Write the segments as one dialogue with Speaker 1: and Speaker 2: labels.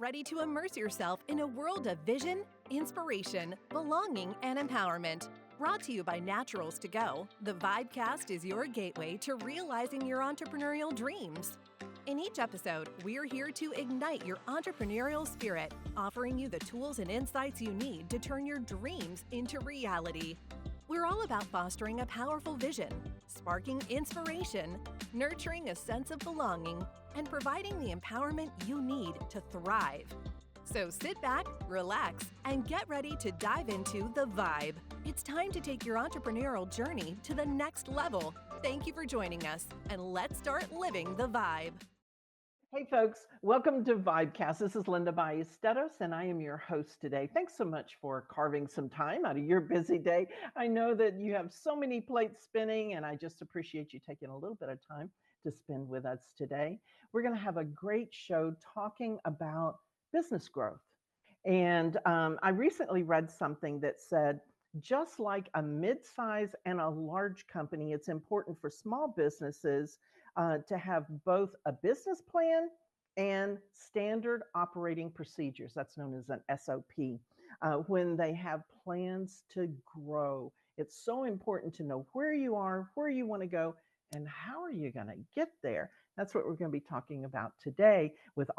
Speaker 1: ready to immerse yourself in a world of vision, inspiration, belonging, and empowerment. Brought to you by Naturals to Go, the VIBECast is your gateway to realizing your entrepreneurial dreams. In each episode, we're here to ignite your entrepreneurial spirit, offering you the tools and insights you need to turn your dreams into reality. We're all about fostering a powerful vision, sparking inspiration, nurturing a sense of belonging, and providing the empowerment you need to thrive. So sit back, relax, and get ready to dive into the vibe. It's time to take your entrepreneurial journey to the next level. Thank you for joining us, and let's start living the vibe.
Speaker 2: Hey folks, welcome to VIBECast. This is Linda Ballesteros, and I am your host today. Thanks so much for carving some time out of your busy day. I know that you have so many plates spinning, and I just appreciate you taking a little bit of time to spend with us today. We're going to have a great show talking about business growth. And I recently read something that said, just like a mid-size and a large company, it's important for small businesses to have both a business plan and standard operating procedures. That's known as an SOP. When they have plans to grow, it's so important to know where you are, where you want to go, and how are you going to get there? That's what we're going to be talking about today with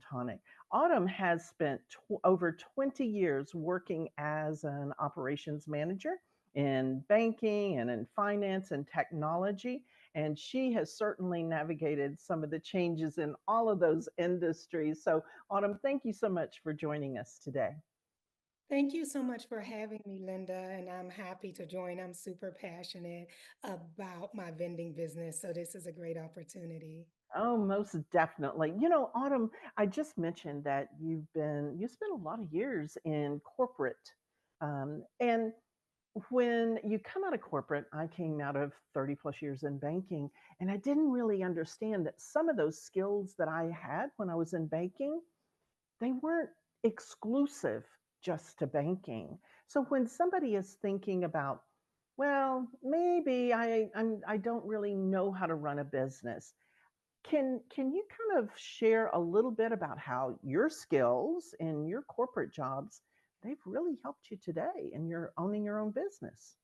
Speaker 2: Tonic. Autumn has spent over 20 years working as an operations manager in banking and in finance and technology. And she has certainly navigated some of the changes in all of those industries. So Autumn, thank you so much for joining us today.
Speaker 3: Thank you so much for having me, Linda, and I'm happy to join. I'm super passionate about my vending business, so this is a great opportunity.
Speaker 2: Oh, most definitely. You know, Autumn, I just mentioned that you spent a lot of years in corporate. And when you come out of corporate, I came out of 30 plus years in banking, and I didn't really understand that some of those skills that I had when I was in banking, they weren't exclusive just to banking. So when somebody is thinking about, well, maybe I don't really know how to run a business, can you kind of share a little bit about how your skills in your corporate jobs, they've really helped you today and you're owning your own business?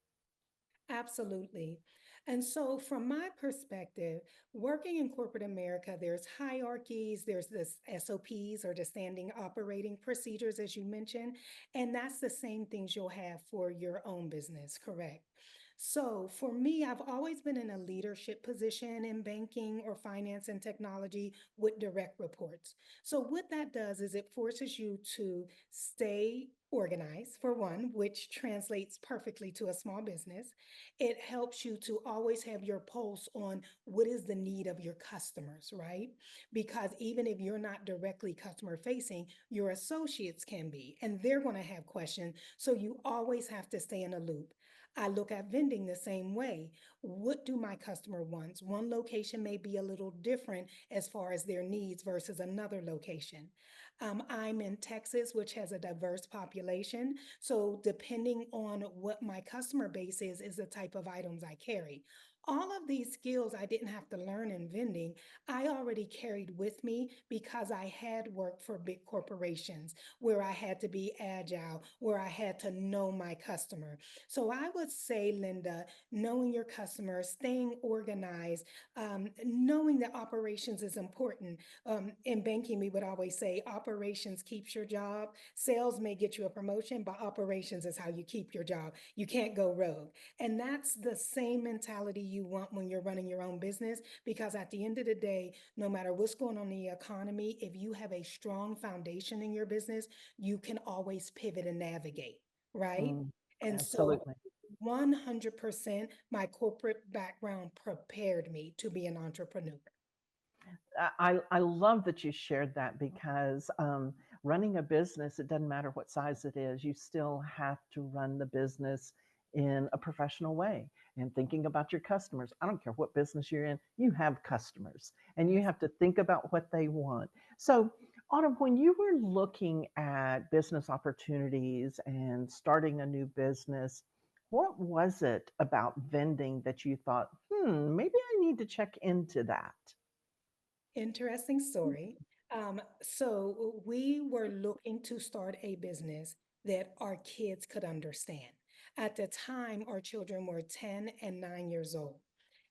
Speaker 3: Absolutely. And so, from my perspective, working in corporate America, there's hierarchies, there's this SOPs or the standing operating procedures, as you mentioned, and that's the same things you'll have for your own business, correct? So, for me, I've always been in a leadership position in banking or finance and technology with direct reports. So, what that does is it forces you to stay organized, for one, which translates perfectly to a small business. It helps you to always have your pulse on what is the need of your customers, right? Because even if you're not directly customer facing, your associates can be, and they're going to have questions. So you always have to stay in a loop. I look at vending the same way. What do my customer wants? One location may be a little different as far as their needs versus another location. I'm in Texas, which has a diverse population. So depending on what my customer base is the type of items I carry. All of these skills I didn't have to learn in vending. I already carried with me because I had worked for big corporations where I had to be agile, where I had to know my customer. So I would say, Linda, knowing your customer, staying organized, knowing that operations is important. In banking, we would always say operations keeps your job. Sales may get you a promotion, but operations is how you keep your job. You can't go rogue. And that's the same mentality you want when you're running your own business, because at the end of the day, no matter what's going on in the economy, if you have a strong foundation in your business, you can always pivot and navigate, right?
Speaker 2: Mm,
Speaker 3: And so
Speaker 2: absolutely.
Speaker 3: 100% my corporate background prepared me to be an entrepreneur.
Speaker 2: I love that you shared that because running a business, it doesn't matter what size it is, you still have to run the business in a professional way and thinking about your customers. I don't care what business you're in, you have customers and you have to think about what they want. So, Autumn, when you were looking at business opportunities and starting a new business, what was it about vending that you thought, maybe I need to check into that?
Speaker 3: Interesting story. So we were looking to start a business that our kids could understand. At the time, our children were 10 and 9 years old.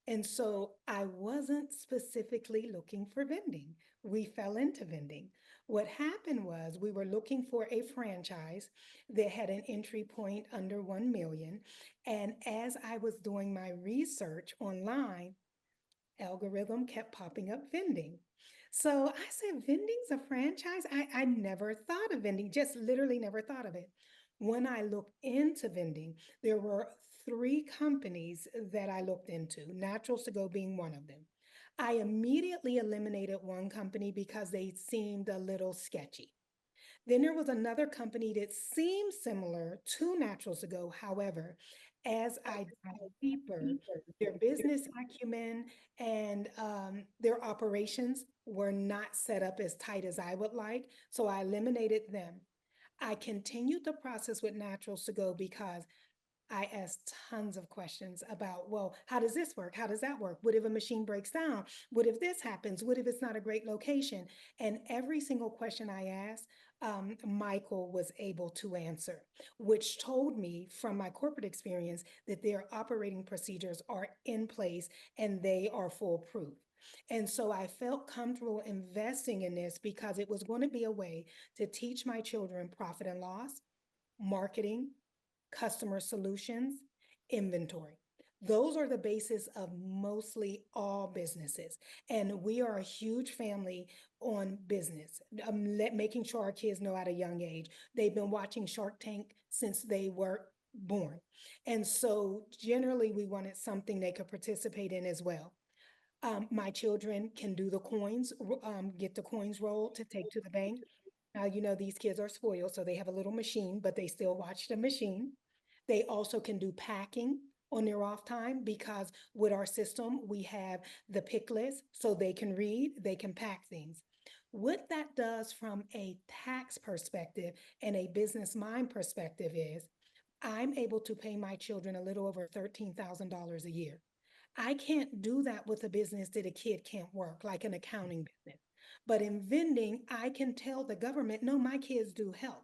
Speaker 3: And so I wasn't specifically looking for vending. We fell into vending. What happened was we were looking for a franchise that had an entry point under 1 million. And as I was doing my research online, algorithm kept popping up vending. So I said, vending's a franchise? I never thought of vending, just literally never thought of it. When I looked into vending, there were three companies that I looked into, Naturals to Go being one of them. I immediately eliminated one company because they seemed a little sketchy. Then there was another company that seemed similar to Naturals to Go. However, as I dug deeper, their business acumen and their operations were not set up as tight as I would like. So I eliminated them. I continued the process with Naturals to Go because I asked tons of questions about, well, how does this work? How does that work? What if a machine breaks down? What if this happens? What if it's not a great location? And every single question I asked, Michael was able to answer, which told me from my corporate experience that their operating procedures are in place and they are foolproof. And so I felt comfortable investing in this because it was going to be a way to teach my children profit and loss, marketing, customer solutions, inventory. Those are the basis of mostly all businesses. And we are a huge family on business, making sure our kids know at a young age. They've been watching Shark Tank since they were born. And so generally, we wanted something they could participate in as well. My children can do the coins, get the coins rolled to take to the bank. Now, these kids are spoiled, so they have a little machine, but they still watch the machine. They also can do packing on their off time because with our system, we have the pick list so they can read, they can pack things. What that does from a tax perspective and a business mind perspective is I'm able to pay my children a little over $13,000 a year. I can't do that with a business that a kid can't work, like an accounting business. But in vending, I can tell the government, no, my kids do help.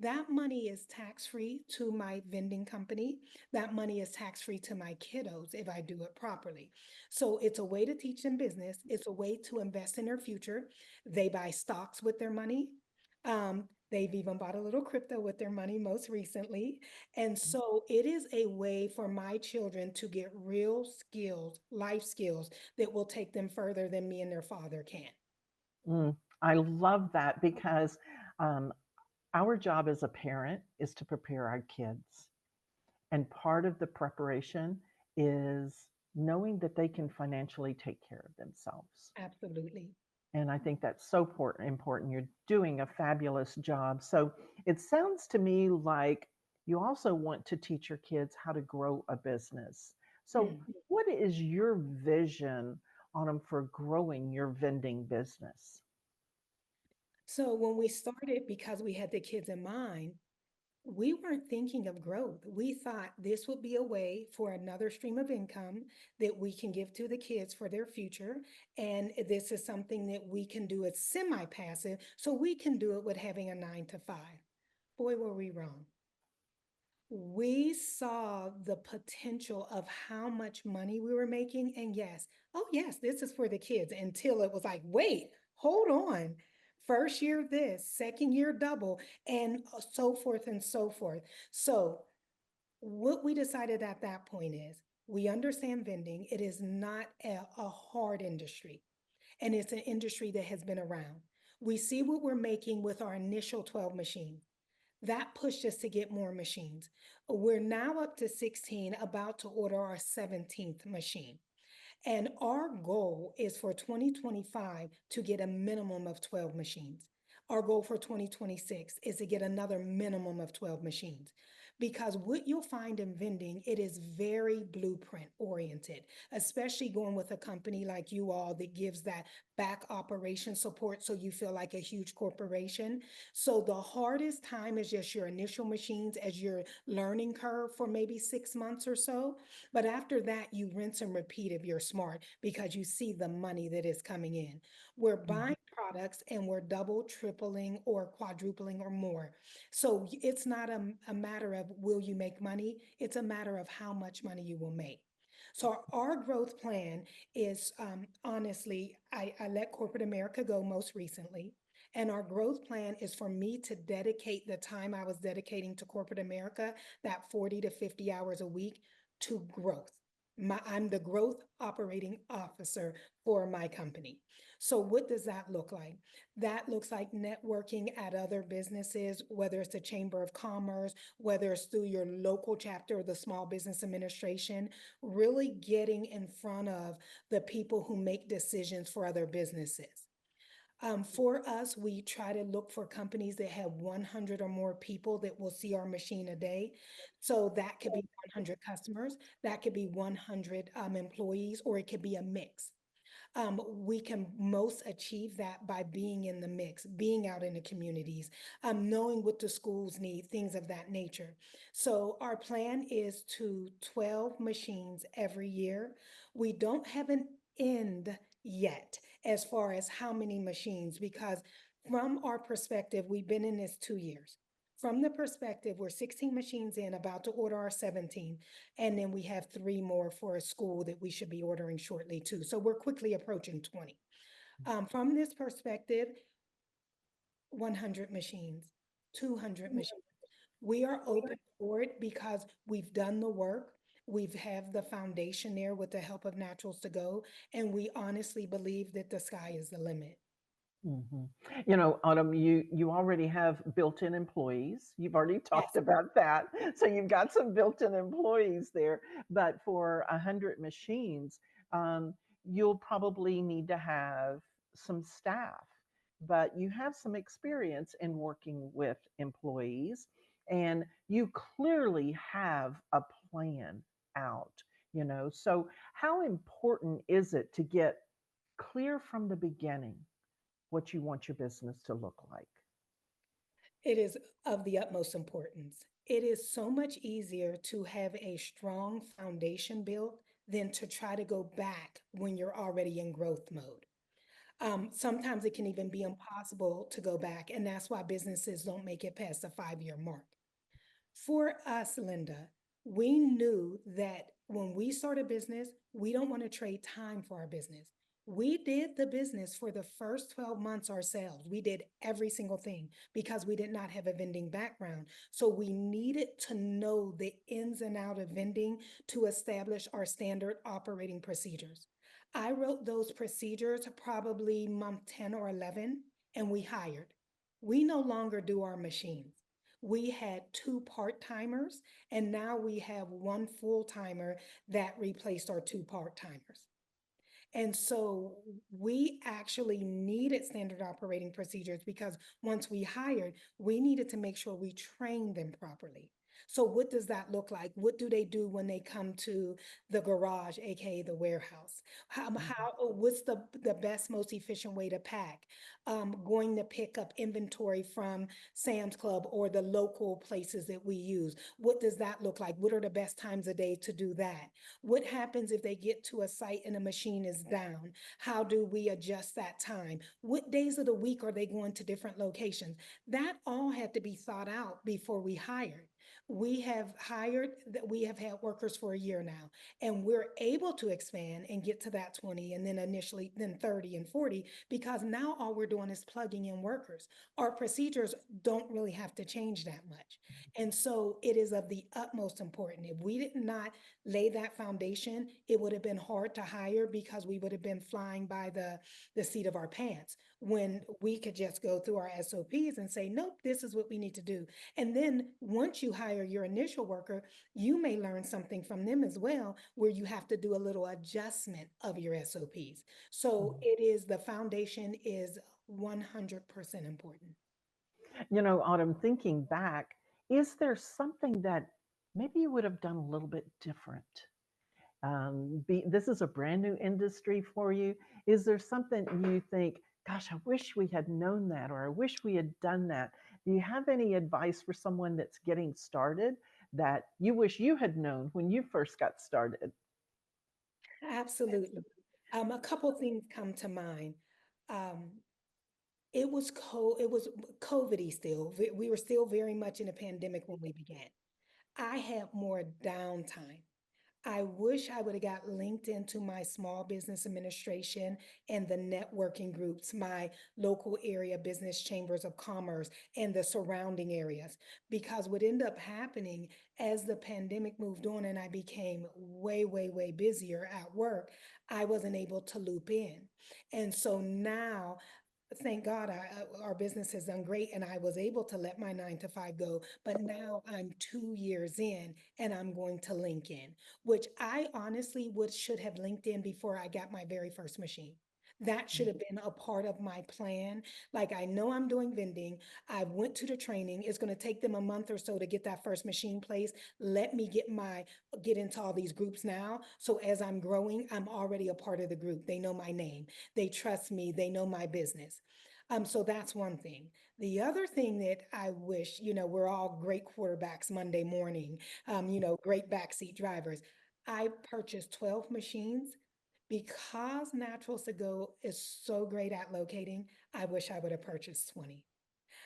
Speaker 3: That money is tax free to my vending company. That money is tax free to my kiddos if I do it properly. So it's a way to teach them business. It's a way to invest in their future. They buy stocks with their money. They've even bought a little crypto with their money most recently. And so it is a way for my children to get real skills, life skills that will take them further than me and their father can.
Speaker 2: Mm, I love that because um, our job as a parent is to prepare our kids. And part of the preparation is knowing that they can financially take care of themselves.
Speaker 3: Absolutely.
Speaker 2: And I think that's so important. You're doing a fabulous job. So it sounds to me like you also want to teach your kids how to grow a business. So,
Speaker 3: Hmm.
Speaker 2: what is your vision on them for growing your vending business?
Speaker 3: So when we started, because we had the kids in mind, we weren't thinking of growth. We thought this would be a way for another stream of income that we can give to the kids for their future. And this is something that we can do as semi-passive, so we can do it with having a 9 to 5. Boy, were we wrong. We saw the potential of how much money we were making. And yes, oh, yes, this is for the kids until it was like, wait, hold on. First year, this, second year, double, and so forth and so forth. So, what we decided at that point is we understand vending. It is not a hard industry, and it's an industry that has been around. We see what we're making with our initial 12 machines. That pushed us to get more machines. We're now up to 16, about to order our 17th machine. And our goal is for 2025 to get a minimum of 12 machines. Our goal for 2026 is to get another minimum of 12 machines. Because what you'll find in vending, it is very blueprint oriented, especially going with a company like you all that gives that back operation support so you feel like a huge corporation. So the hardest time is just your initial machines as your learning curve for maybe 6 months or so. But after that, you rinse and repeat if you're smart because you see the money that is coming in. We're
Speaker 2: Mhm.
Speaker 3: buying products and we're double, tripling, or quadrupling or more. So it's not a matter of will you make money? It's a matter of how much money you will make. So our growth plan is honestly, I let corporate America go most recently. And our growth plan is for me to dedicate the time I was dedicating to corporate America, that 40 to 50 hours a week, to growth. I'm the growth operating officer for my company. So, what does that look like? That looks like networking at other businesses, whether it's the Chamber of Commerce, whether it's through your local chapter or the Small Business Administration, really getting in front of the people who make decisions for other businesses. For us, we try to look for companies that have 100 or more people that will see our machine a day. So that could be 100 customers, that could be 100 employees, or it could be a mix. We can most achieve that by being in the mix, being out in the communities, knowing what the schools need, things of that nature. So our plan is to 12 machines every year. We don't have an end yet as far as how many machines, because from our perspective, we've been in this 2 years. From the perspective, we're 16 machines in, about to order our 17, and then we have three more for a school that we should be ordering shortly too. So we're quickly approaching 20. From this perspective, 100 machines, 200 machines. We are open for it because we've done the work. We've have the foundation there with the help of Naturals to Go, and we honestly believe that the sky is the limit.
Speaker 2: Mhm. Autumn, you already have built-in employees. You've already talked
Speaker 3: Yes.
Speaker 2: about that. So you've got some built-in employees there. But for 100 machines, you'll probably need to have some staff. But you have some experience in working with employees, and you clearly have a plan out. So how important is it to get clear from the beginning what you want your business to look like?
Speaker 3: It is of the utmost importance. It is so much easier to have a strong foundation built than to try to go back when you're already in growth mode. Sometimes it can even be impossible to go back, and that's why businesses don't make it past the 5 year mark. For us, Linda, we knew that when we start a business, we don't want to trade time for our business. We did the business for the first 12 months ourselves. We did every single thing because we did not have a vending background. So we needed to know the ins and out of vending to establish our standard operating procedures. I wrote those procedures probably month 10 or 11, and we hired. We no longer do our machines. We had two part-timers, and now we have one full-timer that replaced our two part-timers. And so we actually needed standard operating procedures because once we hired, we needed to make sure we trained them properly. So what does that look like? What do they do when they come to the garage, aka the warehouse? What's the best, most efficient way to pack? Going to pick up inventory from Sam's Club or the local places that we use. What does that look like? What are the best times of day to do that? What happens if they get to a site and a machine is down? How do we adjust that time? What days of the week are they going to different locations? That all had to be thought out before we hired. We have hired that we have had workers for a year now, and we're able to expand and get to that 20 and then initially then 30 and 40 because now all we're doing is plugging in workers. Our procedures don't really have to change that much. And so it is of the utmost important. If we did not lay that foundation, it would have been hard to hire because we would have been flying by the seat of our pants when we could just go through our SOPs and say, nope, this is what we need to do. And then once you hire your initial worker, you may learn something from them as well, where you have to do a little adjustment of your SOPs. So it is the foundation is 100% important.
Speaker 2: Autumn, thinking back, is there something that maybe you would have done a little bit different? This is a brand new industry for you. Is there something you think, gosh, I wish we had known that, or I wish we had done that? Do you have any advice for someone that's getting started that you wish you had known when you first got started?
Speaker 3: Absolutely. A couple things come to mind. Um, It was COVID-y still. We were still very much in a pandemic when we began. I had more downtime. I wish I would have got linked into my small business administration and the networking groups, my local area business chambers of commerce and the surrounding areas. Because what ended up happening as the pandemic moved on and I became way, way, way busier at work, I wasn't able to loop in. And so now thank God our business has done great and I was able to let my 9 to 5 go. But now I'm 2 years in and I'm going to link in, which I honestly would should have linked in before I got my very first machine. That should have been a part of my plan. Like I know I'm doing vending. I went to the training. It's going to take them a month or so to get that first machine placed. Let me get into all these groups now. So as I'm growing, I'm already a part of the group. They know my name. They trust me. They know my business. So that's one thing. The other thing that I wish, we're all great quarterbacks Monday morning, great backseat drivers. I purchased 12 machines because Naturals to Go is so great at locating. I wish I would have purchased 20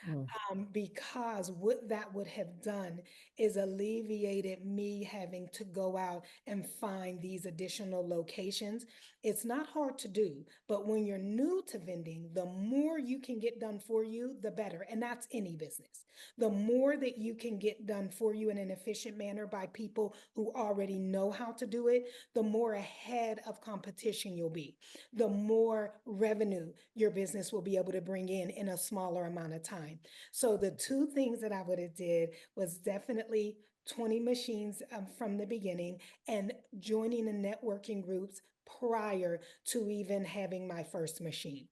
Speaker 2: Mm.
Speaker 3: because what that would have done is alleviated me having to go out and find these additional locations. It's not hard to do, but when you're new to vending, the more you can get done for you, the better. And that's any business. The more that you can get done for you in an efficient manner by people who already know how to do it, the more ahead of competition you'll be, the more revenue your business will be able to bring in a smaller amount of time. So the two things that I would have did was definitely 20 machines from the beginning and joining the networking groups prior to even having my first machine.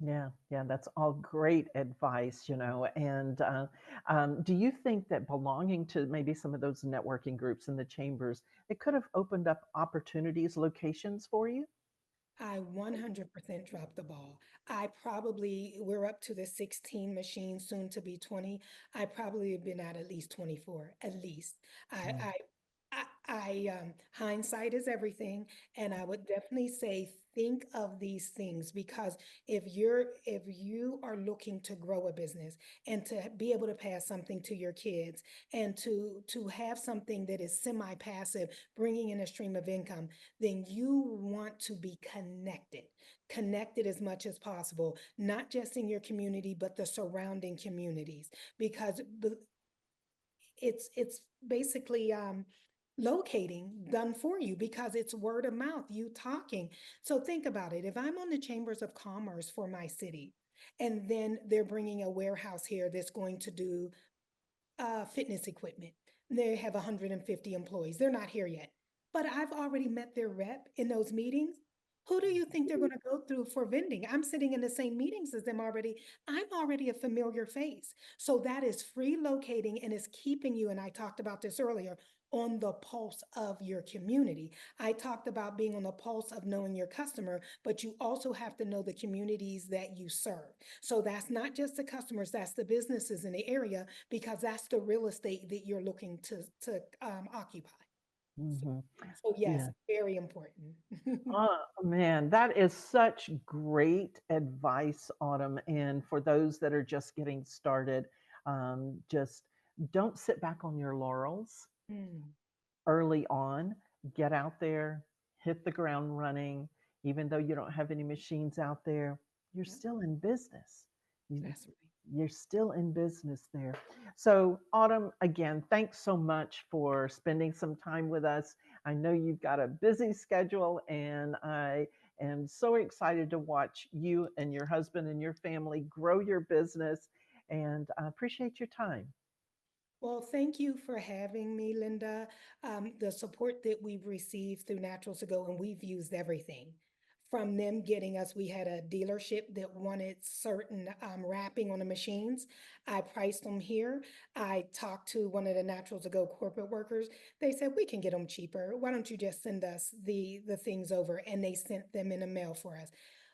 Speaker 2: Yeah, yeah, that's all great advice. And do you think that belonging to maybe some of those networking groups in the chambers, it could have opened up opportunities, locations for you?
Speaker 3: I 100% dropped the ball. We're up to the 16 machines, soon to be 20. I probably have been at least 24, at least. I,
Speaker 2: Mm.
Speaker 3: I, Hindsight is everything. And I would definitely say, think of these things because if you are looking to grow a business and to be able to pass something to your kids and to have something that is semi-passive, bringing in a stream of income, then you want to be connected as much as possible, not just in your community, but the surrounding communities, because it's basically locating done for you because it's word of mouth, you talking. So think about it. If I'm on the chambers of commerce for my city, and then they're bringing a warehouse here that's going to do fitness equipment. They have 150 employees. They're not here yet, but I've already met their rep in those meetings. Who do you think they're going to go through for vending? I'm sitting in the same meetings as them already. I'm already a familiar face. So that is free locating and is keeping you, and I talked about this earlier, on the pulse of your community. I talked about being on the pulse of knowing your customer, but you also have to know the communities that you serve. So that's not just the customers, that's the businesses in the area because that's the real estate that you're looking to occupy. So,
Speaker 2: Hmm.
Speaker 3: so yes,
Speaker 2: Yeah.
Speaker 3: very important.
Speaker 2: Oh, man, that is such great advice, Autumn. And for those that are just getting started, just don't sit back on your laurels
Speaker 3: Mm,
Speaker 2: early on. Get out there, hit the ground running. Even though you don't have any machines out there, you're
Speaker 3: yep,
Speaker 2: still in business. You,
Speaker 3: that's right.
Speaker 2: you're still in business there. So, Autumn, again, thanks so much for spending some time with us. I know you've got a busy schedule, and I am so excited to watch you and your husband and your family grow your business. And I appreciate your time.
Speaker 3: Well, thank you for having me, Linda. The support that we've received through Naturals to Go, and we've used everything from them getting us. We had a dealership that wanted certain wrapping on the machines. I priced them here. I talked to one of the Naturals to Go corporate workers. They said, we can get them cheaper. Why don't you just send us the things over? And they sent them in the mail for us.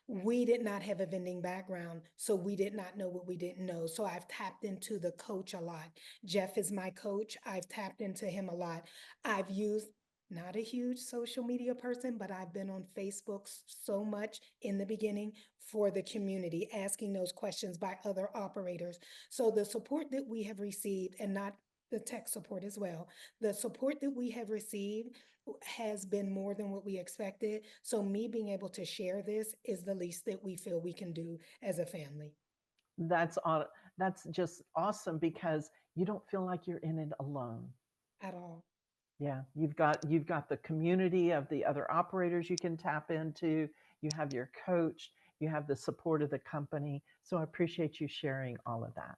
Speaker 3: We did not have a vending background, so we did not know what we didn't know. So I've tapped into the coach a lot. Jeff is my coach. I've tapped into him a lot. I've used not a huge social media person, but I've been on Facebook so much in the beginning for the community, asking those questions by other operators. So the support that we have received, and not the tech support as well, the support that we have received has been more than what we expected. So me being able to share this is the least that we feel we can do as a family.
Speaker 2: That's that's just awesome because you don't feel like you're in it alone.
Speaker 3: At all.
Speaker 2: Yeah, you've got the community of the other operators you can tap into. You have your coach, you have the support of the company. So I appreciate you sharing all of that.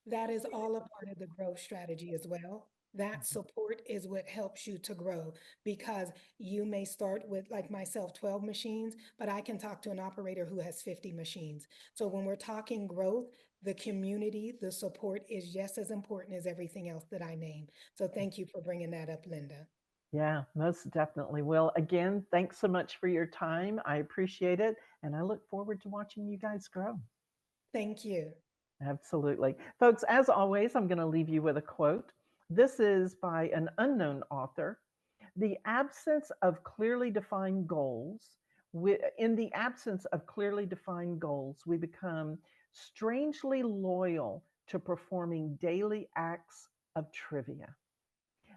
Speaker 3: That is all a part of the growth strategy as well. That
Speaker 2: Mhm.
Speaker 3: support is what helps you to grow because you may start with, like myself, 12 machines, but I can talk to an operator who has 50 machines. So when we're talking growth, the community, the support is just as important as everything else that I name. So thank you for bringing that up, Linda.
Speaker 2: Yeah, most definitely. Well, again, thanks so much for your time. I appreciate it. And I look forward to watching you guys grow.
Speaker 3: Thank you.
Speaker 2: Absolutely. Folks, as always, I'm going to leave you with a quote. This is by an unknown author. The absence of clearly defined goals, in the absence of clearly defined goals, we become strangely loyal to performing daily acts of trivia.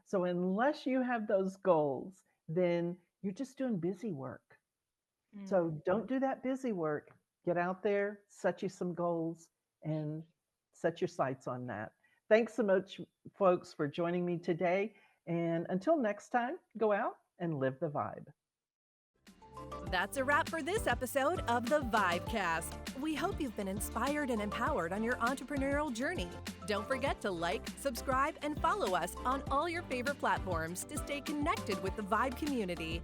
Speaker 2: So, unless you have those goals, then you're just doing busy work. So
Speaker 3: Mm.
Speaker 2: don't do that busy work. Get out there, set you some goals, and set your sights on that. Thanks so much, folks, for joining me today. And until next time, go out and live the vibe.
Speaker 1: That's a wrap for this episode of the VIBECast. We hope you've been inspired and empowered on your entrepreneurial journey. Don't forget to like, subscribe, and follow us on all your favorite platforms to stay connected with the Vibe community.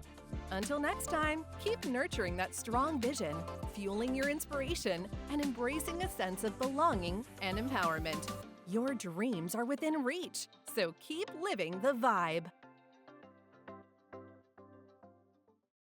Speaker 1: Until next time, keep nurturing that strong vision, fueling your inspiration, and embracing a sense of belonging and empowerment. Your dreams are within reach, so keep living the vibe.